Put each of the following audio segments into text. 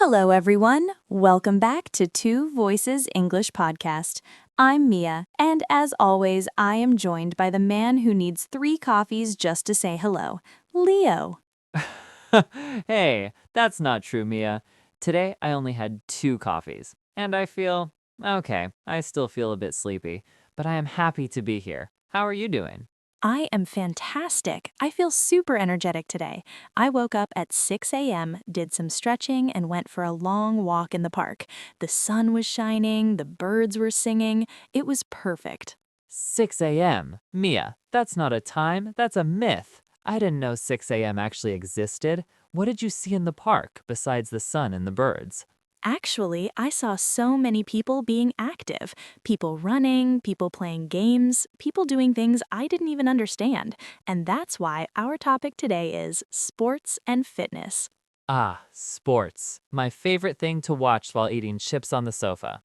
Hello, everyone. Welcome back to Two Voices English Podcast. I'm Mia, and as always, I am joined by the man who needs 3 coffees just to say hello, Leo. Hey, that's not true, Mia. Today I only had 2 coffees, and I feel okay. I still feel a bit sleepy, but I am happy to be here. How are you doing? I am fantastic. I feel super energetic today. I woke up at 6 a.m., did some stretching, and went for a long walk in the park. The sun was shining, the birds were singing. It was perfect. 6 a.m. Mia, that's not a time, that's a myth. I didn't know 6 a.m. actually existed. What did you see in the park besides the sun and the birds? Actually, I saw so many people being active. People running, people playing games, people doing things I didn't even understand. And that's why our topic today is sports and fitness. Ah, sports. My favorite thing to watch while eating chips on the sofa.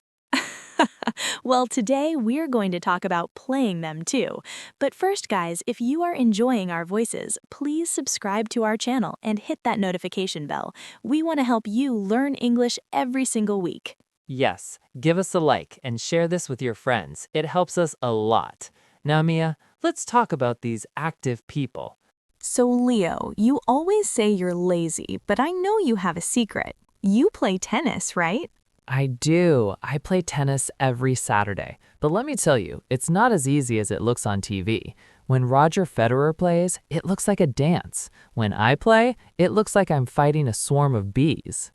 Well, today we're going to talk about playing them too. But first, guys, if you are enjoying our voices, please subscribe to our channel and hit that notification bell. We want to help you learn English every single week. Yes, give us a like and share this with your friends. It helps us a lot. Now, Mia, let's talk about these active people. So, Leo, you always say you're lazy, but I know you have a secret. You play tennis, right? I do. I play tennis every Saturday. But let me tell you, it's not as easy as it looks on TV. When Roger Federer plays, it looks like a dance. When I play, it looks like I'm fighting a swarm of bees.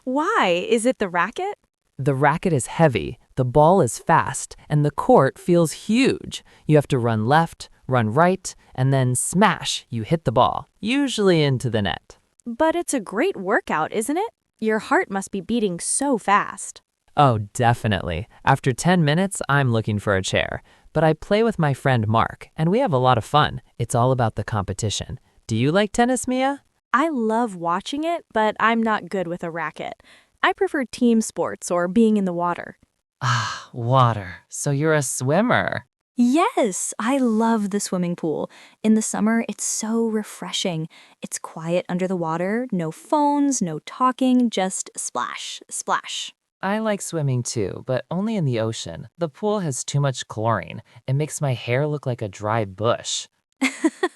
Why? Is it the racket? The racket is heavy, the ball is fast, and the court feels huge. You have to run left, run right, and then smash, you hit the ball, usually into the net. But it's a great workout, isn't it? Your heart must be beating so fast. Oh, definitely. After 10 minutes, I'm looking for a chair. But I play with my friend Mark, and we have a lot of fun. It's all about the competition. Do you like tennis, Mia? I love watching it, but I'm not good with a racket. I prefer team sports or being in the water. Ah, water. So you're a swimmer. Yes, I love the swimming pool. In the summer, it's so refreshing. It's quiet under the water, no phones, no talking, just splash, splash. I like swimming too, but only in the ocean. The pool has too much chlorine. It makes my hair look like a dry bush.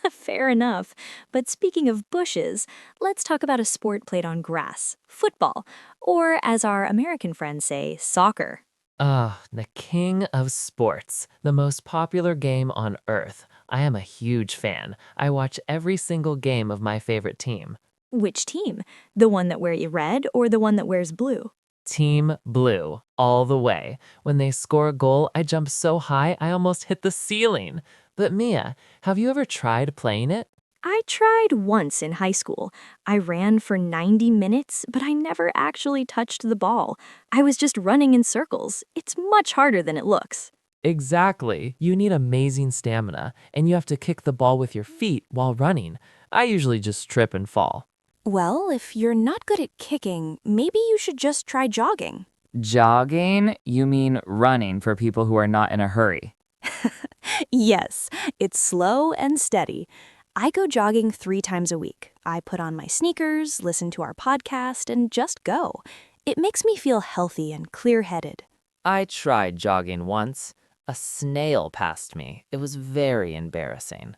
Fair enough. But speaking of bushes, let's talk about a sport played on grass, football, or as our American friends say, soccer. Ah, the king of sports, the most popular game on earth. I am a huge fan. I watch every single game of my favorite team. Which team? The one that wears red or the one that wears blue? Team Blue, all the way. When they score a goal, I jump so high I almost hit the ceiling. But Mia, have you ever tried playing it? I tried once in high school. I ran for 90 minutes, but I never actually touched the ball. I was just running in circles. It's much harder than it looks. Exactly. You need amazing stamina, and you have to kick the ball with your feet while running. I usually just trip and fall. Well, if you're not good at kicking, maybe you should just try jogging. Jogging? You mean running for people who are not in a hurry. Yes, it's slow and steady. I go jogging 3 times a week. I put on my sneakers, listen to our podcast, and just go. It makes me feel healthy and clear-headed. I tried jogging once. A snail passed me. It was very embarrassing.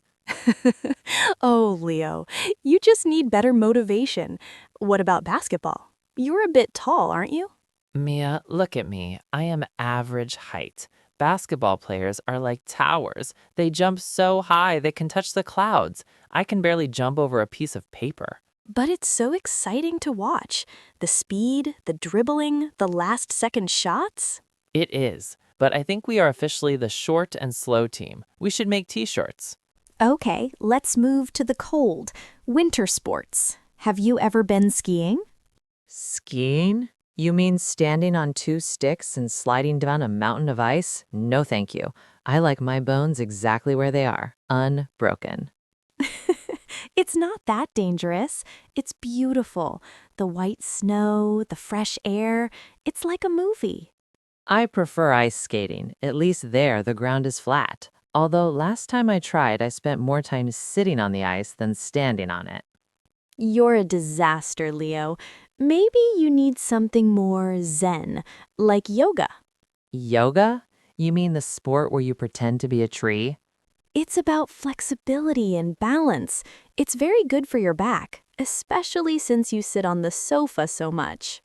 Oh, Leo, you just need better motivation. What about basketball? You're a bit tall, aren't you? Mia, look at me. I am average height. Basketball players are like towers. They jump so high they can touch the clouds. I can barely jump over a piece of paper. But it's so exciting to watch. The speed, the dribbling, the last-second shots. It is, but I think we are officially the short and slow team. We should make t-shirts. Okay, let's move to the cold. Winter sports. Have you ever been skiing? Skiing? You mean standing on 2 sticks and sliding down a mountain of ice? No, thank you. I like my bones exactly where they are, unbroken. It's not that dangerous. It's beautiful. The white snow, the fresh air. It's like a movie. I prefer ice skating. At least there, the ground is flat. Although last time I tried, I spent more time sitting on the ice than standing on it. You're a disaster, Leo. Maybe you need something more zen, like yoga. Yoga? You mean the sport where you pretend to be a tree? It's about flexibility and balance. It's very good for your back, especially since you sit on the sofa so much.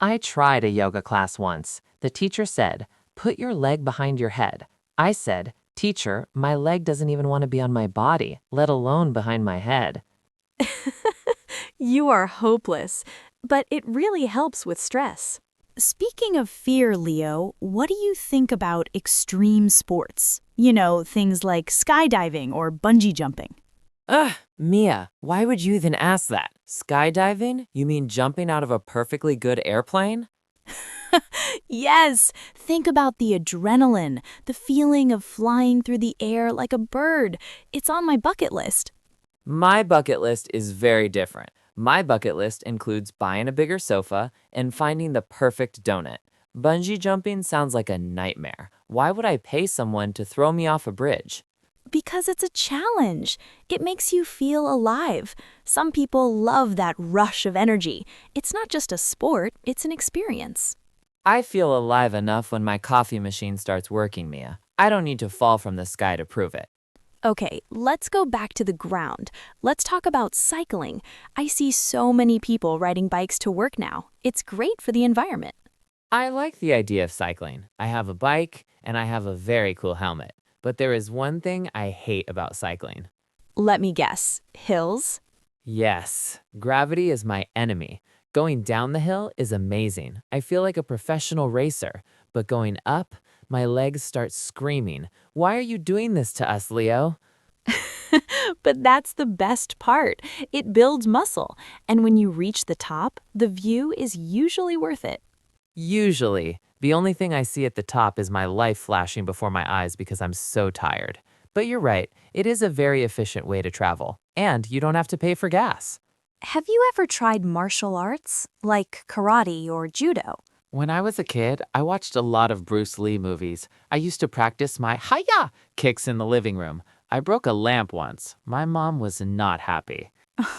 I tried a yoga class once. The teacher said, "Put your leg behind your head." I said, "Teacher, my leg doesn't even want to be on my body, let alone behind my head." You are hopeless, but it really helps with stress. Speaking of fear, Leo, what do you think about extreme sports? You know, things like skydiving or bungee jumping. Ugh, Mia, why would you even ask that? Skydiving? You mean jumping out of a perfectly good airplane? Yes, think about the adrenaline, the feeling of flying through the air like a bird. It's on my bucket list. My bucket list is very different. My bucket list includes buying a bigger sofa and finding the perfect donut. Bungee jumping sounds like a nightmare. Why would I pay someone to throw me off a bridge? Because it's a challenge. It makes you feel alive. Some people love that rush of energy. It's not just a sport, it's an experience. I feel alive enough when my coffee machine starts working, Mia. I don't need to fall from the sky to prove it. Okay, let's go back to the ground. Let's talk about cycling. I see so many people riding bikes to work now. It's great for the environment. I like the idea of cycling. I have a bike and I have a very cool helmet. But there is one thing I hate about cycling. Let me guess. Hills? Yes, gravity is my enemy. Going down the hill is amazing. I feel like a professional racer. But going up, my legs start screaming. Why are you doing this to us, Leo? But that's the best part. It builds muscle. And when you reach the top, the view is usually worth it. Usually, the only thing I see at the top is my life flashing before my eyes because I'm so tired. But you're right, it is a very efficient way to travel. And you don't have to pay for gas. Have you ever tried martial arts, like karate or judo? When I was a kid, I watched a lot of Bruce Lee movies. I used to practice my hi-ya kicks in the living room. I broke a lamp once. My mom was not happy.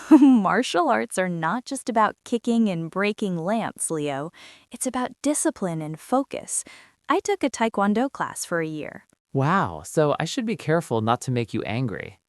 Martial arts are not just about kicking and breaking lamps, Leo. It's about discipline and focus. I took a taekwondo class for a year. Wow, so I should be careful not to make you angry.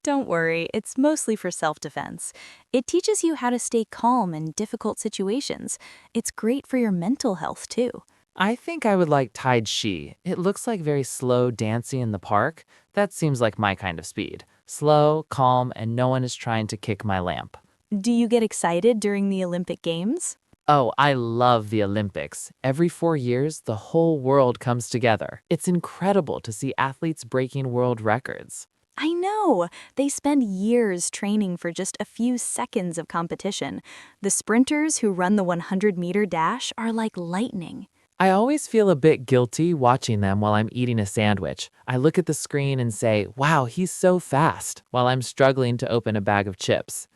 Don't worry, it's mostly for self-defense. It teaches you how to stay calm in difficult situations. It's great for your mental health, too. I think I would like Tai Chi. It looks like very slow dancing in the park. That seems like my kind of speed. Slow, calm, and no one is trying to kick my lamp. Do you get excited during the Olympic Games? Oh, I love the Olympics. Every 4 years, the whole world comes together. It's incredible to see athletes breaking world records. I know. They spend years training for just a few seconds of competition. The sprinters who run the 100-meter dash are like lightning. I always feel a bit guilty watching them while I'm eating a sandwich. I look at the screen and say, wow, he's so fast, while I'm struggling to open a bag of chips.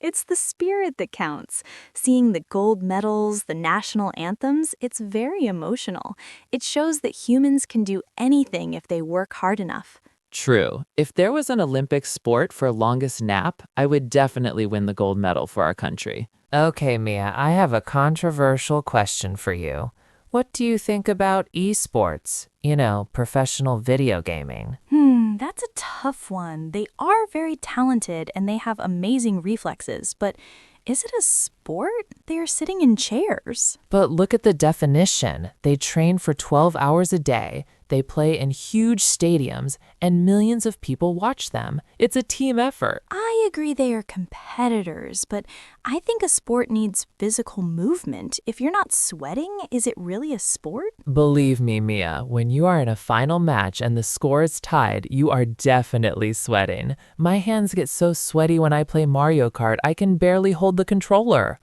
It's the spirit that counts. Seeing the gold medals, the national anthems, it's very emotional. It shows that humans can do anything if they work hard enough. True. If there was an Olympic sport for longest nap, I would definitely win the gold medal for our country. Okay, Mia, I have a controversial question for you. What do you think about esports? You know, professional video gaming. That's a tough one. They are very talented and they have amazing reflexes, but is it a sport? They are sitting in chairs. But look at the definition. They train for 12 hours a day. They play in huge stadiums, and millions of people watch them. It's a team effort. I agree they are competitors, but I think a sport needs physical movement. If you're not sweating, is it really a sport? Believe me, Mia, when you are in a final match and the score is tied, you are definitely sweating. My hands get so sweaty when I play Mario Kart, I can barely hold the controller.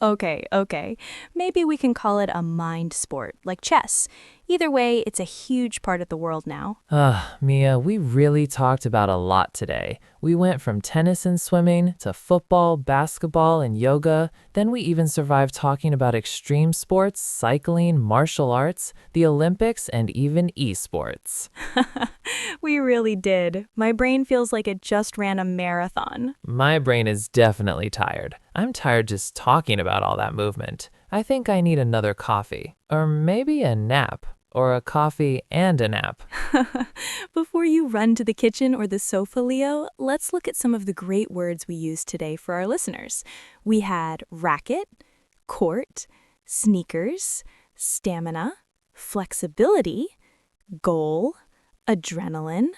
Okay. Maybe we can call it a mind sport, like chess. Either way, it's a huge part of the world now. Mia, we really talked about a lot today. We went from tennis and swimming to football, basketball, and yoga. Then we even survived talking about extreme sports, cycling, martial arts, the Olympics, and even esports. We really did. My brain feels like it just ran a marathon. My brain is definitely tired. I'm tired just talking about all that movement. I think I need another coffee, or maybe a nap, or a coffee and a nap. Before you run to the kitchen or the sofa, Leo, let's look at some of the great words we used today for our listeners. We had racket, court, sneakers, stamina, flexibility, goal, adrenaline,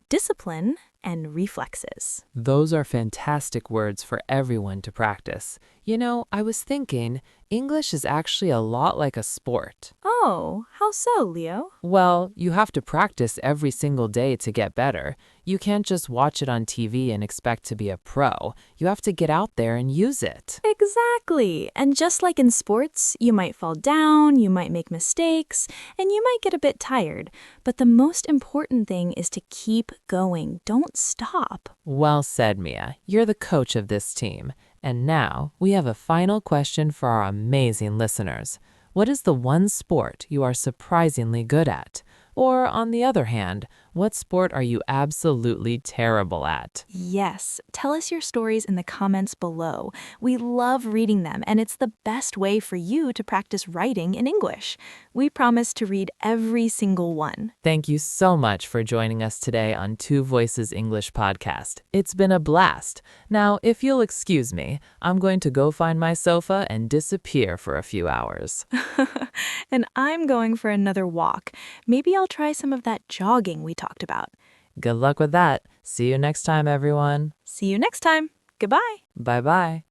discipline, and reflexes. Those are fantastic words for everyone to practice. You know, I was thinking, English is actually a lot like a sport. Oh, how so, Leo? Well, you have to practice every single day to get better. You can't just watch it on TV and expect to be a pro. You have to get out there and use it. Exactly. And just like in sports, you might fall down, you might make mistakes, and you might get a bit tired. But the most important thing is to keep going. Don't stop. Well said, Mia. You're the coach of this team. And now, we have a final question for our amazing listeners. What is the one sport you are surprisingly good at? Or, on the other hand, what sport are you absolutely terrible at? Yes, tell us your stories in the comments below. We love reading them, and it's the best way for you to practice writing in English. We promise to read every single one. Thank you so much for joining us today on Two Voices English Podcast. It's been a blast. Now, if you'll excuse me, I'm going to go find my sofa and disappear for a few hours. And I'm going for another walk. Maybe I'll try some of that jogging we talked about. Good luck with that. See you next time, everyone. See you next time. Goodbye. Bye-bye.